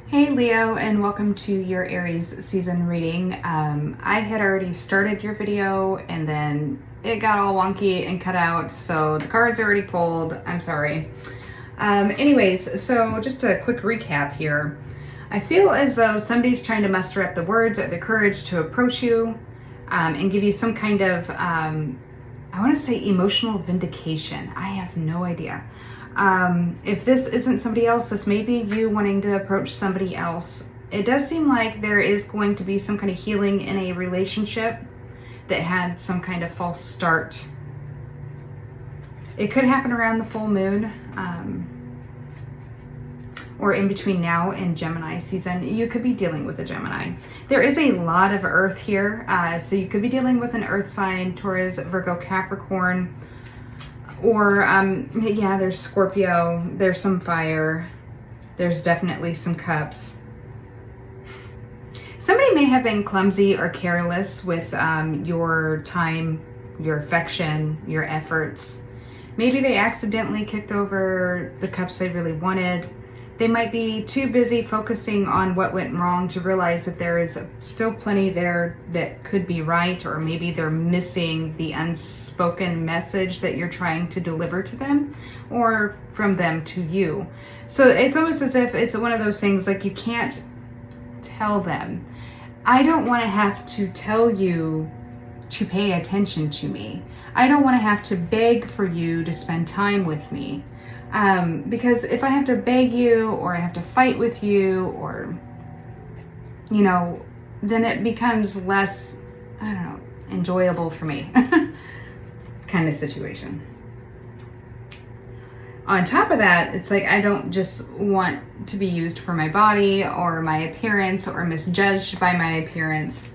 Hey Leo, and welcome to your Aries season reading. I had already started your video and then it got all wonky and cut out, so the card's already pulled. I'm sorry. Anyways, so just a quick recap here. I feel as though somebody's trying to muster up the words or the courage to approach you and give you some kind of, I want to say emotional vindication. I have no idea. If this isn't somebody else, this may be you wanting to approach somebody else. It does seem like there is going to be some kind of healing in a relationship that had some kind of false start. It could happen around the full moon, or in between now and Gemini season. You could be dealing with a Gemini. There is a lot of Earth here, so you could be dealing with an Earth sign, Taurus, Virgo, Capricorn, or yeah, there's Scorpio, there's some fire, there's definitely some cups. Somebody may have been clumsy or careless with your time, your affection, your efforts. Maybe they accidentally kicked over the cups they really wanted. They might be too busy focusing on what went wrong to realize that there is still plenty there that could be right, or maybe they're missing the unspoken message that you're trying to deliver to them or from them to you. So it's almost as if it's one of those things like you can't tell them. I don't want to have to tell you to pay attention to me. I don't want to have to beg for you to spend time with me. Because if I have to beg you or I have to fight with you or, you know, then it becomes less, I don't know, enjoyable for me kind of situation. On top of that, it's like I don't just want to be used for my body or my appearance or misjudged by my appearance.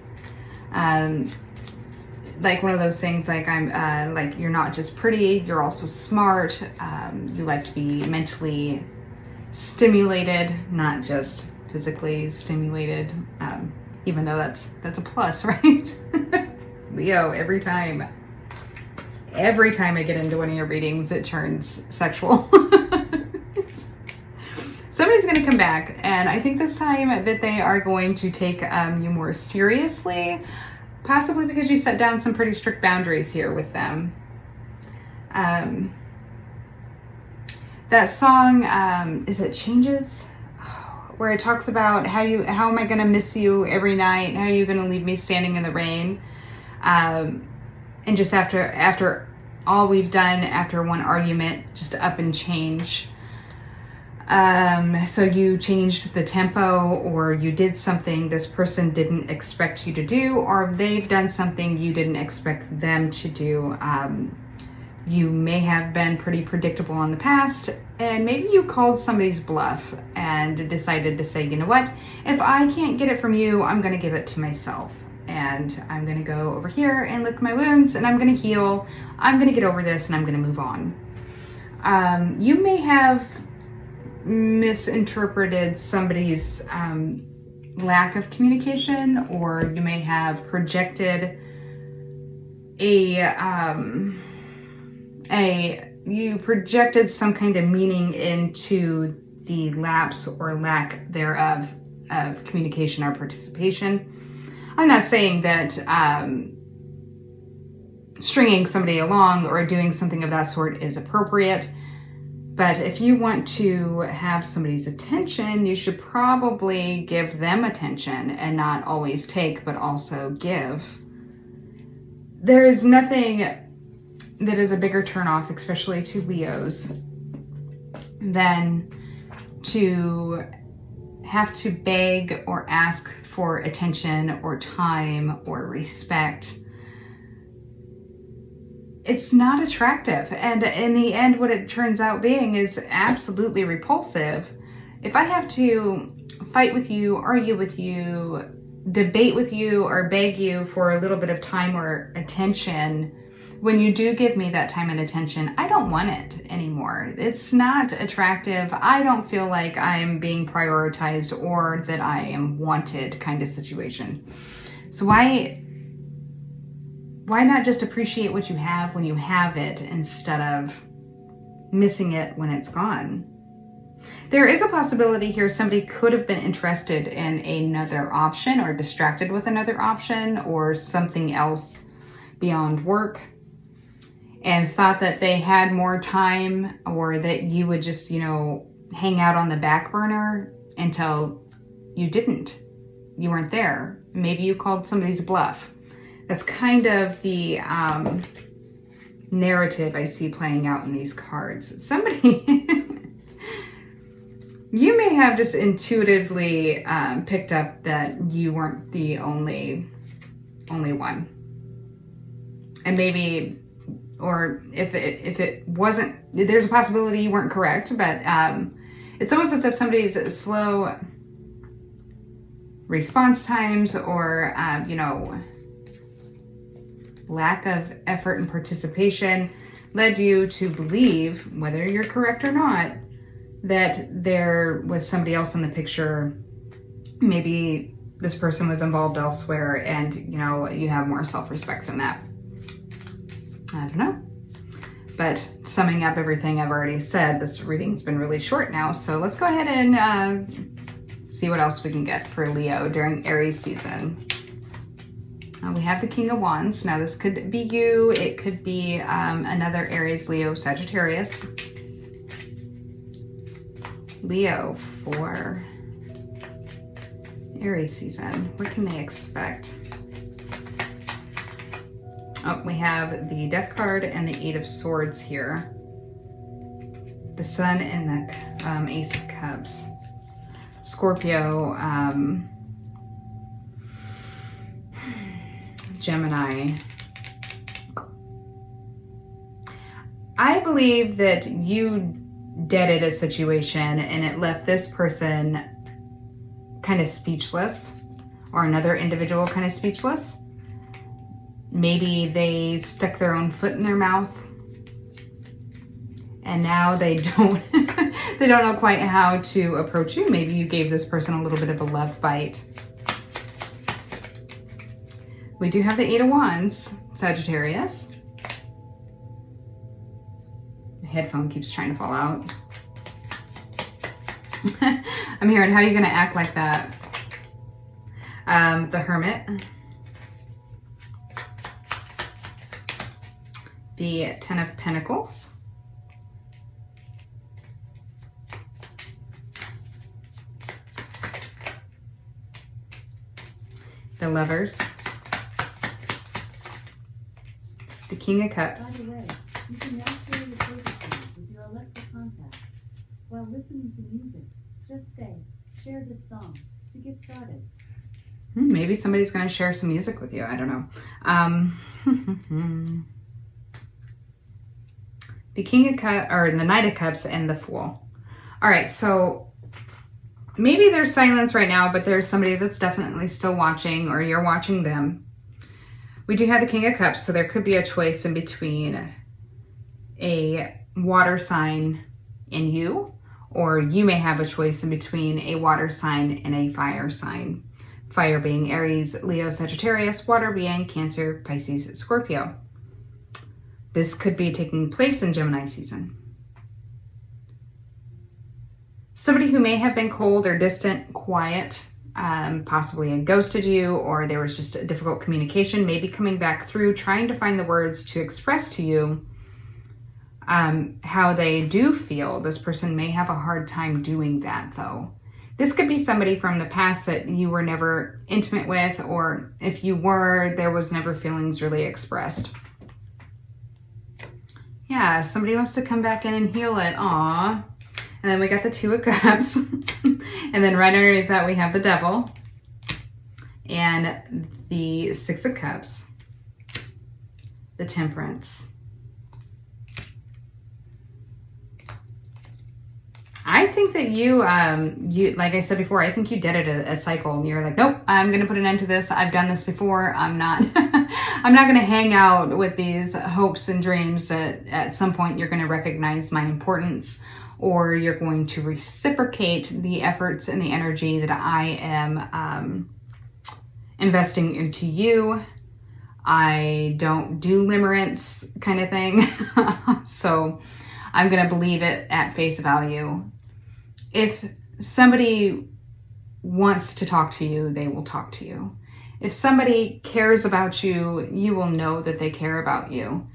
Like one of those things, like I'm like, you're not just pretty, you're also smart. You like to be mentally stimulated, not just physically stimulated, even though that's a plus, right? Leo, every time I get into one of your readings, it turns sexual. Somebody's going to come back, and I think this time that they are going to take you more seriously. Possibly because you set down some pretty strict boundaries here with them. That song, is it Changes? Where it talks about how am I gonna miss you every night? How are you gonna leave me standing in the rain? And just after all we've done, after one argument, just up and change. So you changed the tempo, or you did something this person didn't expect you to do, or they've done something you didn't expect them to do. You may have been pretty predictable in the past, and maybe you called somebody's bluff and decided to say, you know what, if I can't get it from you, I'm going to give it to myself. And I'm going to go over here and lick my wounds, and I'm going to heal. I'm going to get over this, and I'm going to move on. You may have misinterpreted somebody's lack of communication, or you may have projected you projected some kind of meaning into the lapse or lack thereof of communication or participation. I'm not saying that stringing somebody along or doing something of that sort is appropriate. But if you want to have somebody's attention, you should probably give them attention and not always take, but also give. There is nothing that is a bigger turnoff, especially to Leos, than to have to beg or ask for attention or time or respect. It's not attractive, and in the end what it turns out being is absolutely repulsive. If I have to fight with you, argue with you, debate with you, or beg you for a little bit of time or attention, when you do give me that time and attention, I don't want it anymore. It's not attractive. I don't feel like I'm being prioritized or that I am wanted kind of situation. So why not just appreciate what you have when you have it instead of missing it when it's gone? There is a possibility here somebody could have been interested in another option or distracted with another option or something else beyond work and thought that they had more time or that you would just, hang out on the back burner until you didn't. You weren't there. Maybe you called somebody's bluff. That's kind of the narrative I see playing out in these cards. Somebody... You may have just intuitively picked up that you weren't the only one. And maybe, or if it wasn't, there's a possibility you weren't correct, but it's almost as if somebody's slow response times or, lack of effort and participation led you to believe, whether you're correct or not, that there was somebody else in the picture. Maybe this person was involved elsewhere and, you have more self-respect than that. I don't know. But summing up everything I've already said, this reading's been really short now. So let's go ahead and see what else we can get for Leo during Aries season. We have the King of Wands. Now this could be you. It could be another Aries, Leo, Sagittarius. Leo for Aries season. What can they expect? Oh, we have the Death card and the Eight of Swords here. The Sun and the Ace of Cups. Scorpio, Gemini. I believe that you deaded a situation and it left this person kind of speechless, or another individual kind of speechless. Maybe they stuck their own foot in their mouth and now they don't they don't know quite how to approach you. Maybe you gave this person a little bit of a love bite. We do have the Eight of Wands, Sagittarius. Headphone keeps trying to fall out. I'm hearing, how are you going to act like that? The Hermit. The Ten of Pentacles. The Lovers. The King of Cups. By the way, you can now share your favorite songs with your Alexa contacts. While listening to music, just say, share this song to get started. Maybe somebody's going to share some music with you. I don't know. The King of Cups, or the Knight of Cups, and the Fool. All right, so maybe there's silence right now, but there's somebody that's definitely still watching, or you're watching them. We do have the King of Cups, so there could be a choice in between a water sign and you, or you may have a choice in between a water sign and a fire sign. Fire being Aries, Leo, Sagittarius, water being Cancer, Pisces, Scorpio. This could be taking place in Gemini season. Somebody who may have been cold or distant, quiet, possibly had ghosted you, or there was just a difficult communication, maybe coming back through, trying to find the words to express to you how they do feel. This person may have a hard time doing that, though. This could be somebody from the past that you were never intimate with, or if you were, there was never feelings really expressed. Yeah, somebody wants to come back in and heal it. Aww. And then we got the Two of Cups. And then right underneath that, we have the Devil. And the Six of Cups. The Temperance. I think that you, like I said before, I think you did it a cycle, and you're like, nope, I'm going to put an end to this. I've done this before. I'm not, I'm not going to hang out with these hopes and dreams that at some point you're going to recognize my importance, or you're going to reciprocate the efforts and the energy that I am investing into you. I don't do limerence kind of thing. So I'm going to believe it at face value. If somebody wants to talk to you, they will talk to you. If somebody cares about you, you will know that they care about you.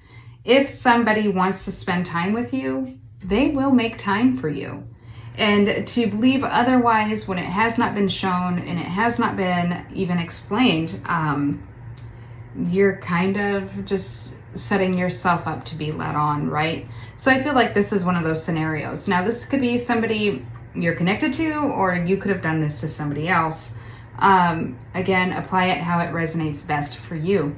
If somebody wants to spend time with you, they will make time for you. And to believe otherwise when it has not been shown and it has not been even explained, you're kind of just setting yourself up to be led on, right? So I feel like this is one of those scenarios. Now, this could be somebody you're connected to, or you could have done this to somebody else. Again, apply it how it resonates best for you.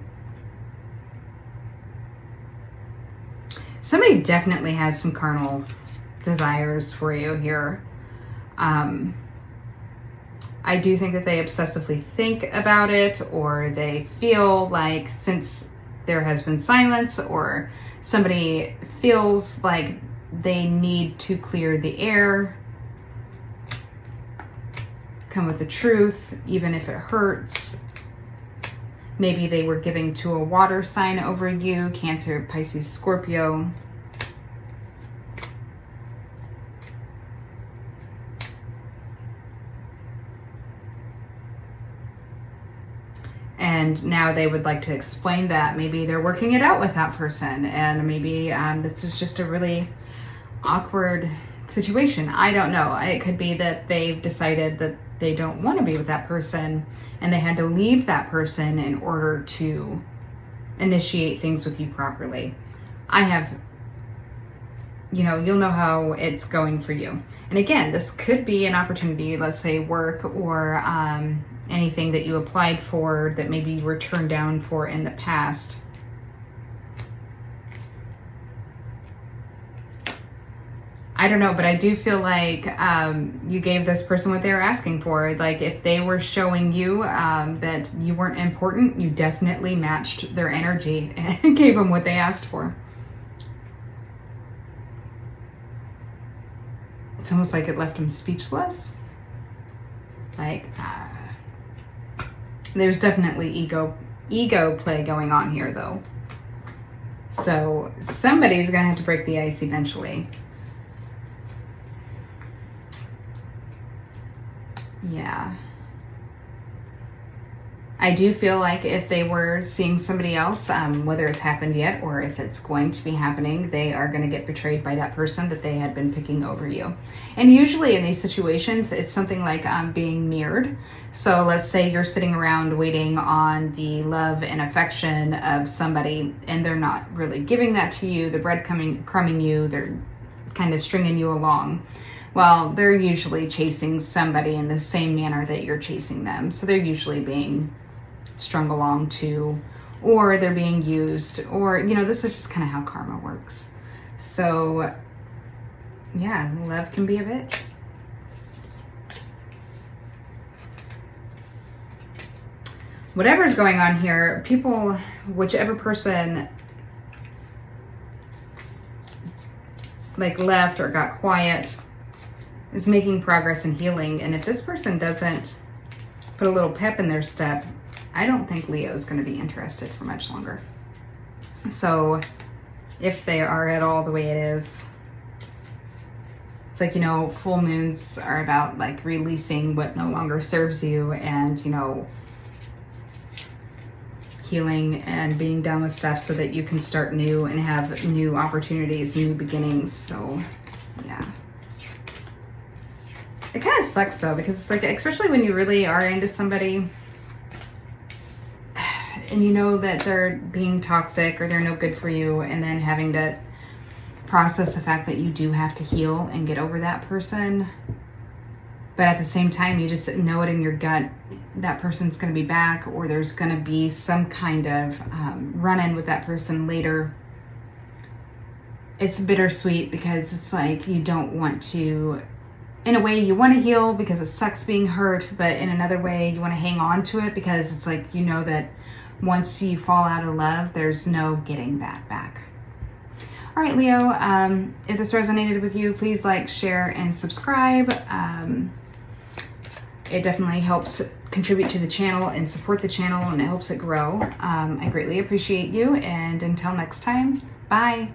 Somebody definitely has some carnal desires for you here. I do think that they obsessively think about it, or they feel like since there has been silence, or somebody feels like they need to clear the air, come with the truth, even if it hurts. Maybe they were giving to a water sign over you, Cancer, Pisces, Scorpio. And now they would like to explain that. Maybe they're working it out with that person, and maybe this is just a really awkward situation. I don't know. It could be that they've decided that they don't want to be with that person, and they had to leave that person in order to initiate things with you properly. You'll know how it's going for you. And again, this could be an opportunity, let's say work, or anything that you applied for that maybe you were turned down for in the past. I don't know, but I do feel like you gave this person what they were asking for. Like if they were showing you that you weren't important, you definitely matched their energy and gave them what they asked for. It's almost like it left them speechless. Like, there's definitely ego play going on here though. So somebody's gonna have to break the ice eventually. Yeah. I do feel like if they were seeing somebody else, whether it's happened yet or if it's going to be happening, they are going to get betrayed by that person that they had been picking over you. And usually in these situations, it's something like being mirrored. So let's say you're sitting around waiting on the love and affection of somebody, and they're not really giving that to you. The breadcrumbing you, they're kind of stringing you along. Well, they're usually chasing somebody in the same manner that you're chasing them. So they're usually being strung along too, or they're being used, or, this is just kind of how karma works. So yeah, love can be a bitch. Whatever's going on here, people, whichever person like left or got quiet, is making progress and healing. And if this person doesn't put a little pep in their step, I don't think Leo is going to be interested for much longer. So if they are at all the way it is, it's like, full moons are about like releasing what no longer serves you, and, healing and being done with stuff so that you can start new and have new opportunities, new beginnings. So yeah. It kind of sucks though, because it's like, especially when you really are into somebody and you know that they're being toxic or they're no good for you, and then having to process the fact that you do have to heal and get over that person. But at the same time, you just know it in your gut, that person's going to be back, or there's going to be some kind of run-in with that person later. It's bittersweet because it's like you don't want to, in a way you want to heal because it sucks being hurt, but in another way you want to hang on to it because it's like, that once you fall out of love, there's no getting that back. All right, Leo, if this resonated with you, please like, share, and subscribe. It definitely helps contribute to the channel and support the channel, and it helps it grow. I greatly appreciate you, and until next time, bye.